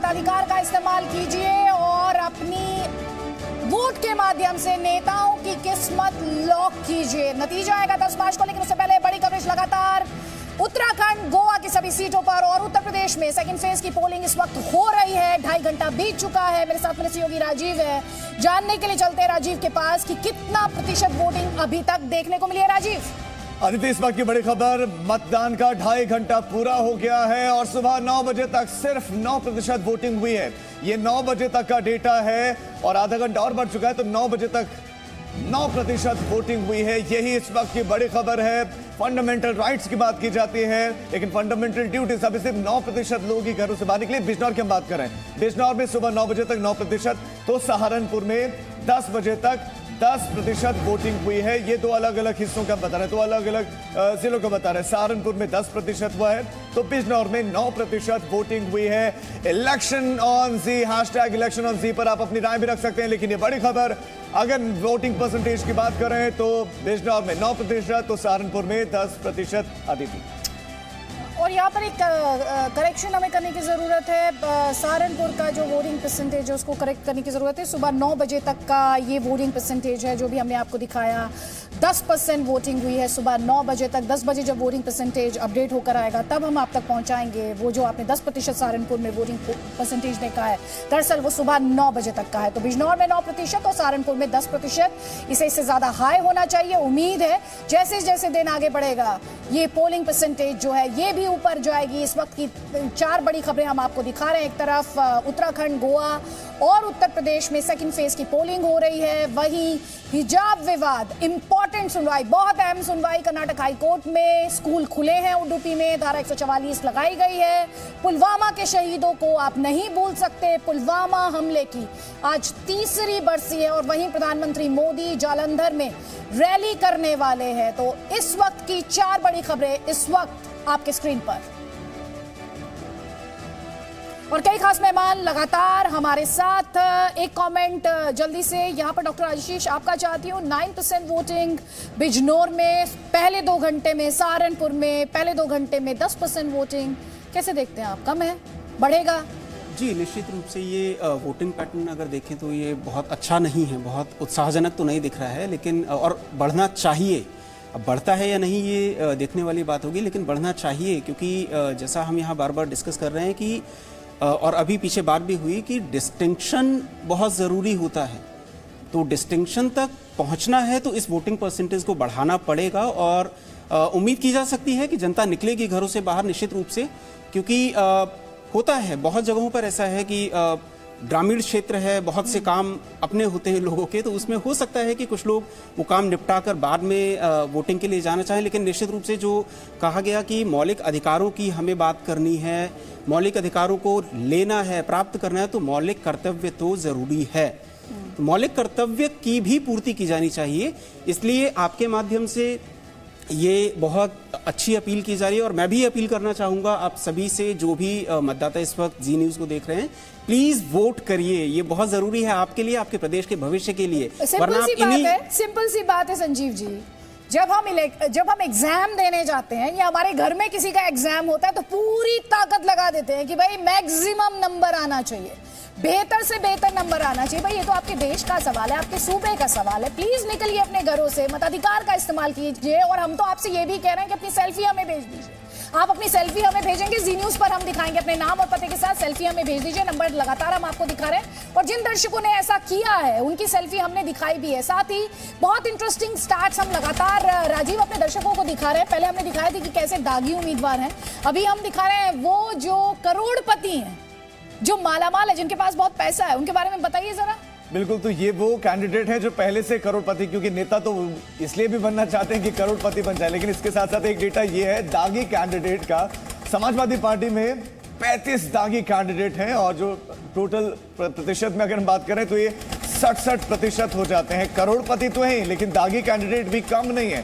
मताधिकार का इस्तेमाल कीजिए और अपनी वोट के माध्यम से नेताओं की किस्मत लॉक कीजिए। नतीजा आएगा 10 मार्च को, लेकिन उससे पहले बड़ी कवरेज लगातार उत्तराखंड, गोवा की सभी सीटों पर और उत्तर प्रदेश में सेकंड फेज की पोलिंग इस वक्त हो रही है। 2.5 घंटा बीत चुका है। मेरे साथ मेरे सहयोगी राजीव है, जानने के लिए चलते हैं राजीव के पास कि कितना प्रतिशत वोटिंग अभी तक देखने को मिली है। राजीव। अदिति, इस वक्त की बड़ी खबर, मतदान का 2.5 घंटा पूरा हो गया है और सुबह 9 बजे तक सिर्फ 9% वोटिंग हुई है। ये 9 बजे तक का डेटा है और आधा घंटा और बढ़ चुका है, तो 9 बजे तक 9% वोटिंग हुई है। यही इस वक्त की बड़ी खबर है। फंडामेंटल राइट्स की बात की जाती है, लेकिन फंडामेंटल ड्यूटीज अभी सिर्फ 9% लोगों की घरों से बाहर निकले। बिजनौर की हम बात करें, बिजनौर में सुबह 9 बजे तक 9%, तो सहारनपुर में 10 बजे तक 10% वोटिंग हुई है। ये दो अलग अलग हिस्सों का बता रहे हैं, दो अलग अलग जिलों का बता रहे हैं। सहारनपुर में 10% हुआ है, तो बिजनौर में 9% वोटिंग हुई है। Election on Zee, hashtag election on Zee पर आप अपनी राय भी रख सकते हैं। लेकिन ये बड़ी खबर, अगर वोटिंग परसेंटेज की बात करें तो बिजनौर में 9%, तो सहारनपुर में 10%। आदिति, और यहाँ पर एक करेक्शन हमें करने की ज़रूरत है। सहारनपुर का जो वोटिंग परसेंटेज है उसको करेक्ट करने की ज़रूरत है। सुबह 9 बजे तक का ये वोटिंग परसेंटेज है जो भी हमने आपको दिखाया। 10% वोटिंग हुई है सुबह 9 बजे तक। 10 बजे जब वोटिंग परसेंटेज अपडेट होकर आएगा तब हम आप तक पहुँचाएंगे वो जो आपने 10% सहारनपुर में वोटिंग परसेंटेज देखा है। दरअसल वो सुबह 9 बजे तक का है। तो बिजनौर में 9% और सहारनपुर में 10%। इससे ज़्यादा हाई होना चाहिए। उम्मीद है जैसे जैसे दिन आगे बढ़ेगा ये पोलिंग परसेंटेज जो है ये भी ऊपर जाएगी। इस वक्त की 4 बड़ी खबरें हम आपको दिखा रहे हैं। एक तरफ उत्तराखंड, गोवा और उत्तर प्रदेश में सेकंड फेज की पोलिंग हो रही है। वहीं हिजाब विवाद, इंपॉर्टेंट सुनवाई, बहुत अहम सुनवाई कर्नाटक हाईकोर्ट में। स्कूल खुले हैं उडुपी में, धारा 144 लगाई गई है। पुलवामा के शहीदों को आप नहीं भूल सकते। पुलवामा हमले की आज 3री बरसी है और वहीं प्रधानमंत्री मोदी जालंधर में रैली करने वाले हैं। तो इस वक्त की 4 बड़ी खबरें इस वक्त आपके स्क्रीन पर, और कई खास मेहमान लगातार हमारे साथ। एक कमेंट जल्दी से यहाँ पर डॉक्टर आशीष आपका चाहती हूँ। 9% वोटिंग बिजनौर में पहले 2 घंटे में, सहारनपुर में पहले 2 घंटे में 10% वोटिंग, कैसे देखते हैं आप? कम है, बढ़ेगा? जी, निश्चित रूप से ये वोटिंग पैटर्न अगर देखें तो ये बहुत अच्छा नहीं है, बहुत उत्साहजनक तो नहीं दिख रहा है, लेकिन और बढ़ना चाहिए। अब बढ़ता है या नहीं ये देखने वाली बात होगी, लेकिन बढ़ना चाहिए क्योंकि जैसा हम यहाँ बार बार डिस्कस कर रहे हैं कि और अभी पीछे बात भी हुई कि डिस्टिंक्शन बहुत ज़रूरी होता है। तो डिस्टिंक्शन तक पहुँचना है तो इस वोटिंग परसेंटेज को बढ़ाना पड़ेगा और उम्मीद की जा सकती है कि जनता निकलेगी घरों से बाहर निश्चित रूप से, क्योंकि होता है बहुत जगहों पर ऐसा है कि ग्रामीण क्षेत्र है, बहुत से काम अपने होते हैं लोगों के, तो उसमें हो सकता है कि कुछ लोग वो काम निपटा कर बाद में वोटिंग के लिए जाना चाहें। लेकिन निश्चित रूप से जो कहा गया कि मौलिक अधिकारों की हमें बात करनी है, मौलिक अधिकारों को लेना है, प्राप्त करना है, तो मौलिक कर्तव्य तो ज़रूरी है। तो मौलिक कर्तव्य की भी पूर्ति की जानी चाहिए। इसलिए आपके माध्यम से ये बहुत अच्छी अपील की जा रही है और मैं भी अपील करना चाहूँगा आप सभी से, जो भी मतदाता इस वक्त जी न्यूज़ को देख रहे हैं, प्लीज़ वोट करिए। ये बहुत ज़रूरी है आपके लिए, आपके प्रदेश के भविष्य के लिए। सिंपल सी बात है संजीव जी, जब हम एग्जाम देने जाते हैं या हमारे घर में किसी का एग्जाम होता है तो पूरी ताकत लगा देते हैं कि भाई मैक्सिमम नंबर आना चाहिए, बेहतर से बेहतर नंबर आना चाहिए। भाई ये तो आपके देश का सवाल है, आपके सूबे का सवाल है। प्लीज निकलिए अपने घरों से, मताधिकार का इस्तेमाल कीजिए। और हम तो आपसे ये भी कह रहे हैं कि अपनी सेल्फी हमें भेज दीजिए। आप अपनी सेल्फी हमें भेजेंगे, जी न्यूज पर हम दिखाएंगे, अपने नाम और पते के साथ सेल्फी हमें भेज दीजिए। नंबर लगातार हम आपको दिखा रहे हैं और जिन दर्शकों ने ऐसा किया है उनकी सेल्फी हमने दिखाई भी है। साथ ही बहुत इंटरेस्टिंग स्टैट्स हम लगातार राजीव अपने दर्शकों को दिखा रहे हैं। पहले हमने दिखाया थी कि कैसे दागी उम्मीदवार हैं, अभी हम दिखा रहे हैं वो जो करोड़पति हैं, जो मालामाल है, जिनके पास बहुत पैसा है, उनके बारे में बताइए जरा। बिल्कुल, तो ये वो कैंडिडेट है जो पहले से करोड़पति, क्योंकि नेता तो इसलिए भी बनना चाहते हैं कि करोड़पति बन जाए, लेकिन इसके साथ साथ एक डेटा ये है दागी कैंडिडेट का। समाजवादी पार्टी में 35 दागी कैंडिडेट हैं और जो टोटल प्रतिशत में अगर हम बात करें तो ये 67% हो जाते हैं। करोड़पति तो हैं लेकिन दागी कैंडिडेट भी कम नहीं है।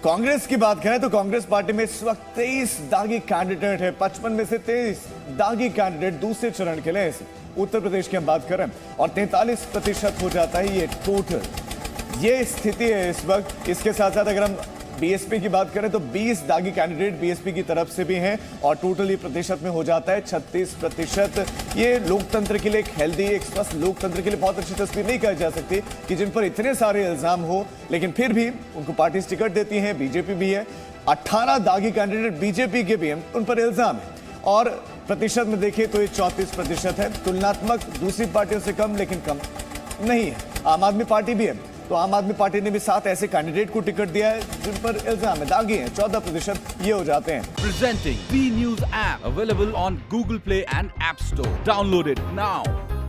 कांग्रेस की बात करें तो कांग्रेस पार्टी में इस वक्त 23 दागी कैंडिडेट है। 55 में से 23 दागी कैंडिडेट दूसरे चरण के लिए उत्तर प्रदेश की हम बात करें और 43% हो जाता है ये टोटल। ये स्थिति है इस वक्त। इसके साथ साथ अगर हम बीएसपी की बात करें तो 20 दागी कैंडिडेट बीएसपी की तरफ से भी हैं और टोटल ये प्रतिशत में हो जाता है 36%। ये लोकतंत्र के लिए एक हेल्दी, एक स्वस्थ लोकतंत्र के लिए बहुत अच्छी तस्वीर नहीं कही जा सकती कि जिन पर इतने सारे इल्जाम हो लेकिन फिर भी उनको पार्टी टिकट देती है। बीजेपी भी है, 18 दागी कैंडिडेट बीजेपी के भी हैं, उन पर इल्जाम है और प्रतिशत में देखिए तो ये 34% है। तुलनात्मक दूसरी पार्टियों से कम, लेकिन कम नहीं है। आम आदमी पार्टी भी है, तो आम आदमी पार्टी ने भी 7 ऐसे कैंडिडेट को टिकट दिया है जिन पर इल्जाम है, दागी हैं। 14% ये हो जाते हैं। Presenting B News app available on Google Play and App Store. Download it now.